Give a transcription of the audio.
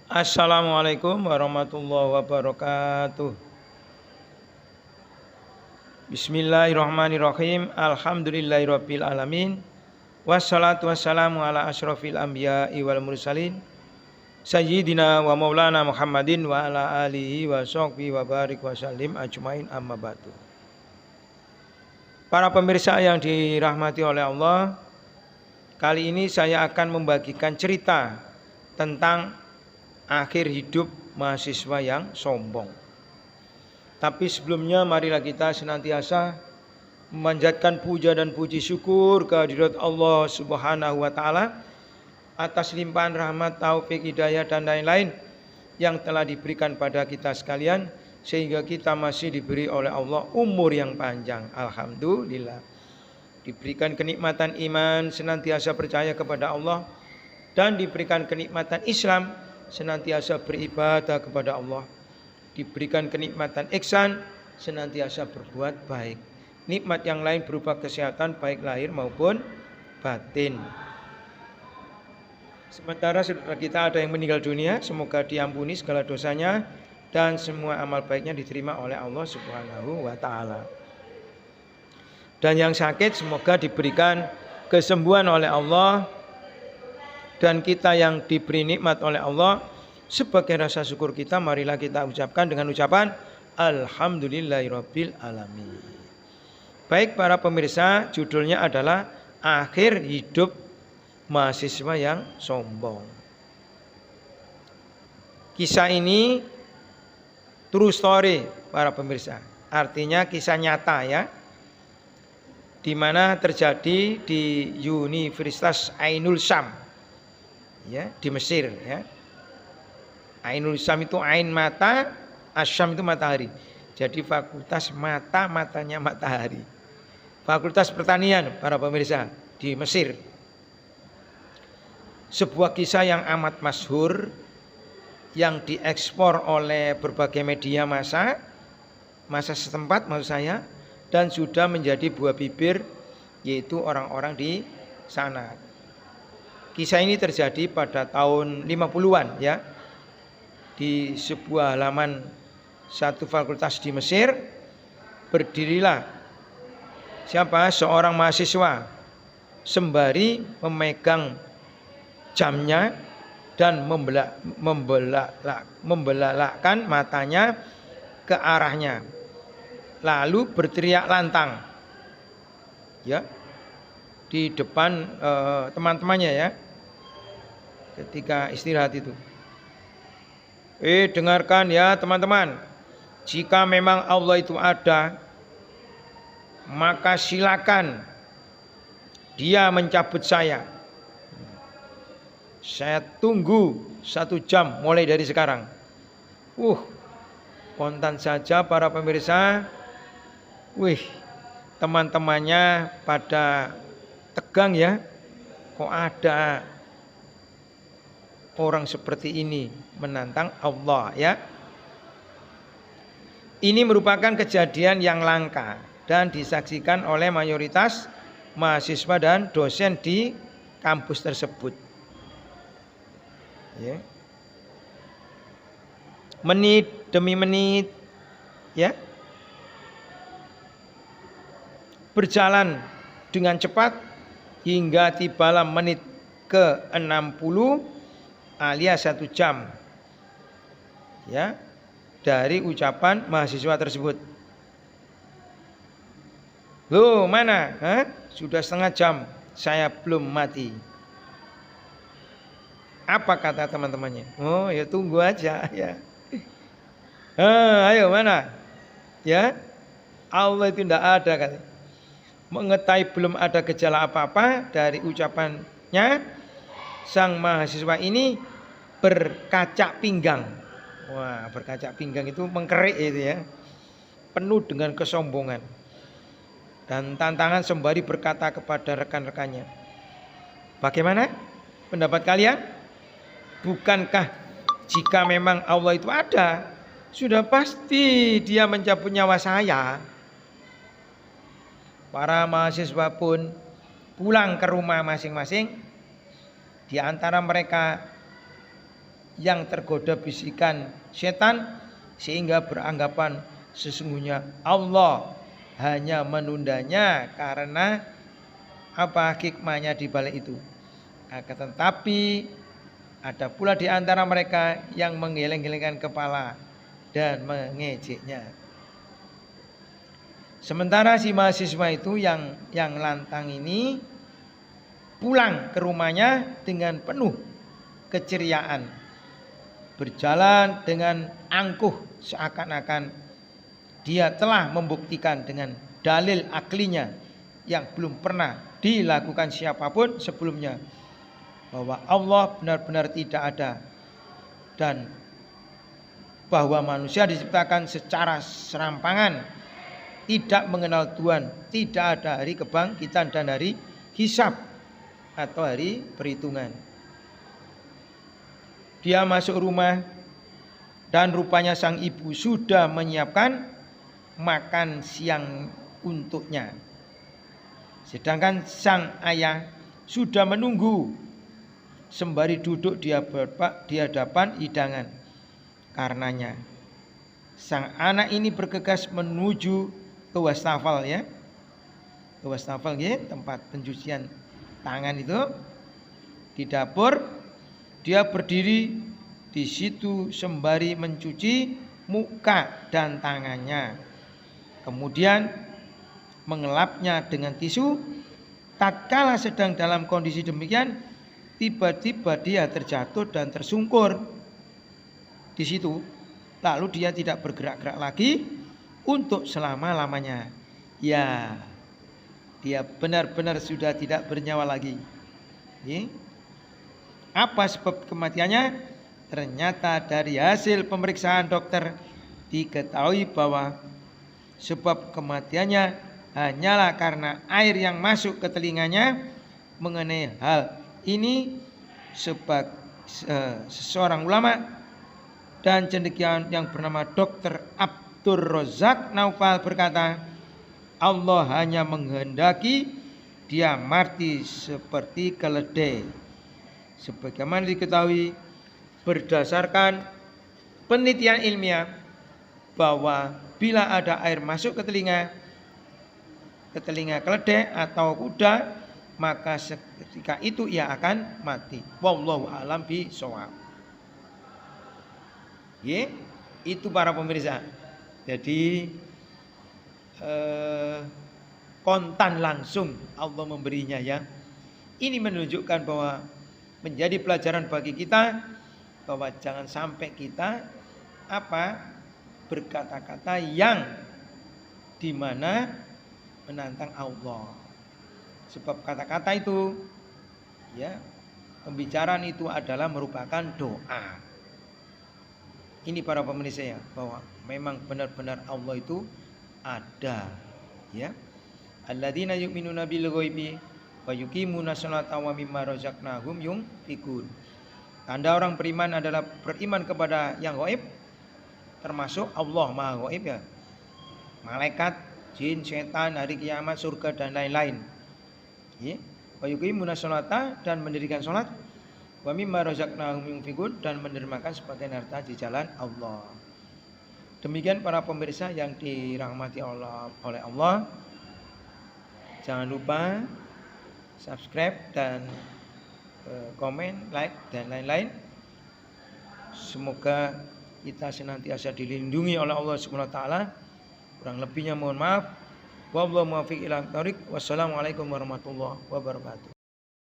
Assalamualaikum warahmatullahi wabarakatuh. Bismillahirrahmanirrahim. Alhamdulillahirabbil alamin. Wassalatu wassalamu ala asyrofil anbiya'i wal mursalin sayyidina wa maulana Muhammadin wa ala alihi wa sahbihi wa barik wa sallim ajmain amma ba'du. Para pemirsa yang dirahmati oleh Allah, kali ini saya akan membagikan cerita tentang akhir hidup mahasiswa yang sombong. Tapi sebelumnya marilah kita senantiasa memanjatkan puja dan puji syukur kehadirat Allah Subhanahu wa taala atas limpahan rahmat, taufik, hidayah dan lain-lain yang telah diberikan pada kita sekalian sehingga kita masih diberi oleh Allah umur yang panjang. Alhamdulillah. Diberikan kenikmatan iman, senantiasa percaya kepada Allah, dan diberikan kenikmatan Islam, senantiasa beribadah kepada Allah. Diberikan kenikmatan ihsan, senantiasa berbuat baik. Nikmat yang lain berupa kesehatan baik lahir maupun batin. Sementara saudara kita ada yang meninggal dunia, semoga diampuni segala dosanya dan semua amal baiknya diterima oleh Allah Subhanahu wa taala. Dan yang sakit semoga diberikan kesembuhan oleh Allah, dan kita yang diberi nikmat oleh Allah, sebagai rasa syukur kita, marilah kita ucapkan dengan ucapan Alhamdulillahirabbil alamin. Baik para pemirsa, judulnya adalah akhir hidup mahasiswa yang sombong. Kisah ini true story para pemirsa, artinya kisah nyata ya, di mana terjadi di Universitas Ainul Syam ya, di Mesir ya. Ainul Syam itu ain mata, asyam itu matahari. Jadi fakultas matanya matahari. Fakultas pertanian para pemirsa di Mesir. Sebuah kisah yang amat masyhur yang diekspor oleh berbagai media massa setempat maksud saya, dan sudah menjadi buah bibir yaitu orang-orang di sana. Kisah ini terjadi pada tahun 50-an ya. Di sebuah halaman satu fakultas di Mesir, berdirilah seorang mahasiswa sembari memegang jamnya dan membelalakkan matanya ke arahnya, lalu berteriak lantang ya di depan teman-temannya ya ketika istirahat itu. Dengarkan ya teman-teman, jika memang Allah itu ada, maka silakan dia mencabut saya. Saya tunggu 1 jam mulai dari sekarang. Spontan saja para pemirsa. Teman-temannya pada tegang ya. Kok ada orang seperti ini menantang Allah ya. Ini merupakan kejadian yang langka dan disaksikan oleh mayoritas mahasiswa dan dosen di kampus tersebut ya. Menit demi menit ya berjalan dengan cepat hingga tibalah menit ke-60 alias 1 jam ya dari ucapan mahasiswa tersebut. Loh mana? Sudah 1/2 jam saya belum mati. Apa kata teman-temannya? Oh ya tunggu aja ya. Ayo mana? Ya Allah itu tidak ada kata. Mengetahui belum ada gejala apa-apa dari ucapannya, sang mahasiswa ini berkacak pinggang. Wah, berkacak pinggang itu mengkerik itu ya. Penuh dengan kesombongan dan tantangan sembari berkata kepada rekan-rekannya, bagaimana pendapat kalian? Bukankah jika memang Allah itu ada, sudah pasti dia mencabut nyawa saya? Para mahasiswa pun pulang ke rumah masing-masing. Di antara mereka yang tergoda bisikan setan sehingga beranggapan sesungguhnya Allah hanya menundanya karena apa hikmahnya di balik itu. Akan tetapi ada pula di antara mereka yang menggeleng-gelengkan kepala dan mengejeknya. Sementara si mahasiswa itu yang lantang ini pulang ke rumahnya dengan penuh keceriaan, berjalan dengan angkuh seakan-akan dia telah membuktikan dengan dalil aklinya yang belum pernah dilakukan siapapun sebelumnya, bahwa Allah benar-benar tidak ada dan bahwa manusia diciptakan secara serampangan, tidak mengenal Tuhan, tidak ada hari kebangkitan dan hari hisab atau hari perhitungan. Dia masuk rumah dan rupanya sang ibu sudah menyiapkan makan siang untuknya, sedangkan sang ayah sudah menunggu sembari duduk di hadapan hidangan. Karenanya sang anak ini bergegas menuju ke wastafel ya. Ke wastafel ya, tempat pencucian tangan itu. Di dapur dia berdiri di situ sembari mencuci muka dan tangannya. Kemudian mengelapnya dengan tisu. Tatkala sedang dalam kondisi demikian, tiba-tiba dia terjatuh dan tersungkur di situ. Lalu dia tidak bergerak-gerak lagi untuk selama-lamanya. Ya, dia benar-benar sudah tidak bernyawa lagi. Apa sebab kematiannya? Ternyata dari hasil pemeriksaan dokter diketahui bahwa sebab kematiannya hanyalah karena air yang masuk ke telinganya. Mengenai hal ini seorang ulama dan cendekiawan yang bernama Dr. Abdur Razak Naufal berkata, Allah hanya menghendaki dia mati seperti keledai. Sebagaimana diketahui berdasarkan penelitian ilmiah bahwa bila ada air masuk ke telinga keledai atau kuda, maka ketika itu ia akan mati. Wallahu a'lam bishawab. Itu para pemirsa. Jadi kontan langsung Allah memberinya ya. Ini menunjukkan bahwa menjadi pelajaran bagi kita bahwa jangan sampai kita berkata-kata yang dimana menantang Allah. Sebab kata-kata itu ya, pembicaraan itu adalah merupakan doa. Ini para pemirsa ya, bahwa memang benar-benar Allah itu ada ya. Alladzina yu'minuna bil ghaibi wa yuqimuna sholata wa mimma razaqnahum yunfiqun. Tanda orang beriman adalah beriman kepada yang gaib, termasuk Allah Maha Gaib ya. Malaikat, jin, setan, hari kiamat, surga dan lain-lain. Wa yuqimuna sholata dan mendirikan salat, wa mimma razaqnahum yunfiqun dan menerjemahkan sebagian harta di jalan Allah. Demikian para pemirsa yang dirahmati oleh Allah. Jangan lupa subscribe dan komen, like dan lain-lain. Semoga kita senantiasa dilindungi oleh Allah Subhanahu wa taala. Kurang lebihnya mohon maaf. Wallahu muwaffiq ila thoriq. Wassalamualaikum warahmatullahi wabarakatuh.